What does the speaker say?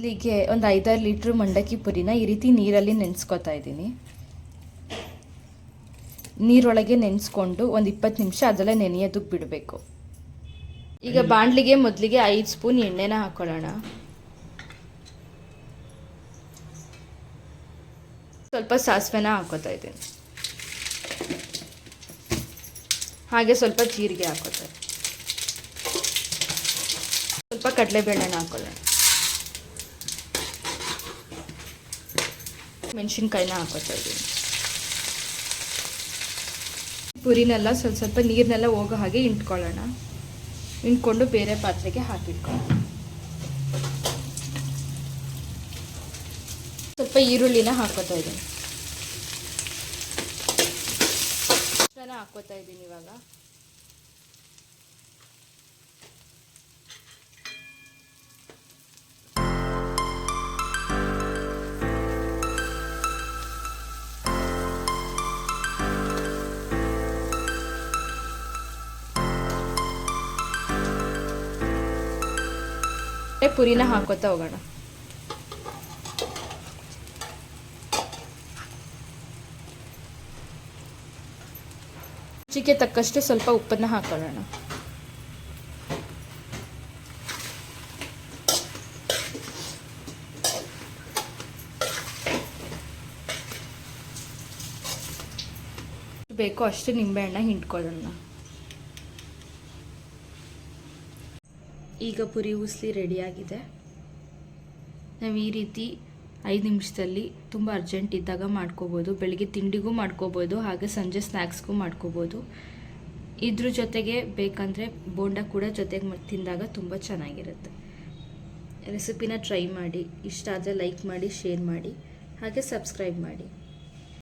ಇಲ್ಲಿಗೆ ಒಂದು 5-6 ಲೀಟ್ರ್ ಮಂಡಕ್ಕಿ ಪುರಿನ ಈ ರೀತಿ ನೀರಲ್ಲಿ ನೆನೆಸ್ಕೊತಾ ಇದ್ದೀನಿ. ನೀರೊಳಗೆ ನೆನೆಸ್ಕೊಂಡು ಒಂದು 20 ನಿಮಿಷ ಅದೆಲ್ಲ ನೆನೆಯೋದಕ್ಕೆ ಬಿಡಬೇಕು. ಈಗ ಬಾಣಲಿಗೆ ಮೊದಲಿಗೆ 5 ಸ್ಪೂನ್ ಎಣ್ಣೆನ ಹಾಕೊಳ್ಳೋಣ. ಸ್ವಲ್ಪ ಸಾಸಿವೆನ ಹಾಕೋತಾ ಇದ್ದೀನಿ. ಹಾಗೆ ಸ್ವಲ್ಪ ಜೀರಿಗೆ ಹಾಕೋತಾ ಇದ್ದೀನಿ. ಸ್ವಲ್ಪ ಕಡಲೆಬೇಳೆನ ಹಾಕೊಳ್ಳೋಣ. ಮೆಣಸಿನ್ಕಾಯಿನ ಹಾಕೋತಾ ಇದ್ದೀನಿ. ಪುರಿನೆಲ್ಲ ಸ್ವಲ್ಪ ನೀರನ್ನೆಲ್ಲ ಹೋಗೋ ಹಾಗೆ ಇಂಟ್ಕೊಳ್ಳೋಣ. ಇಂಟ್ಕೊಂಡು ಬೇರೆ ಪಾತ್ರೆಗೆ ಹಾಕಿಟ್ಕೊಳ್ಳೋಣ. ಸ್ವಲ್ಪ ಈರುಳ್ಳಿನ ಹಾಕೋತಾ ಇದ್ದೀನಿ. ಹಾಕೋತಾ ಇದ್ದೀನಿ ಇವಾಗ. ಪುರಿನ ಹಾಕೋತಾ ಹೋಗೋಣ. ರುಚಿಗೆ ತಕ್ಕಷ್ಟು ಸ್ವಲ್ಪ ಉಪ್ಪನ್ನು ಹಾಕೊಳ್ಳೋಣ. ಬೇಕೋ ಅಷ್ಟು ನಿಂಬೆಹಣ್ಣ ಹಿಂಡ್ಕೊಳ್ಳೋಣ. ಈಗ ಪುರಿ ಉಸ್ಲಿ ರೆಡಿಯಾಗಿದೆ. ನಾವು ಈ ರೀತಿ 5 ನಿಮಿಷದಲ್ಲಿ ತುಂಬ ಅರ್ಜೆಂಟ್ ಇದ್ದಾಗ ಮಾಡ್ಕೋಬೋದು. ಬೆಳಿಗ್ಗೆ ತಿಂಡಿಗೂ ಮಾಡ್ಕೋಬೋದು, ಹಾಗೆ ಸಂಜೆ ಸ್ನ್ಯಾಕ್ಸ್ಗೂ ಮಾಡ್ಕೋಬೋದು. ಇದ್ರ ಜೊತೆಗೆ ಬೇಕಂದರೆ ಬೋಂಡ ಕೂಡ ಜೊತೆಗೆ ತಿಂದಾಗ ತುಂಬ ಚೆನ್ನಾಗಿರುತ್ತೆ. ರೆಸಿಪಿನ ಟ್ರೈ ಮಾಡಿ. ಇಷ್ಟ ಆದರೆ ಲೈಕ್ ಮಾಡಿ, ಶೇರ್ ಮಾಡಿ, ಹಾಗೆ ಸಬ್ಸ್ಕ್ರೈಬ್ ಮಾಡಿ.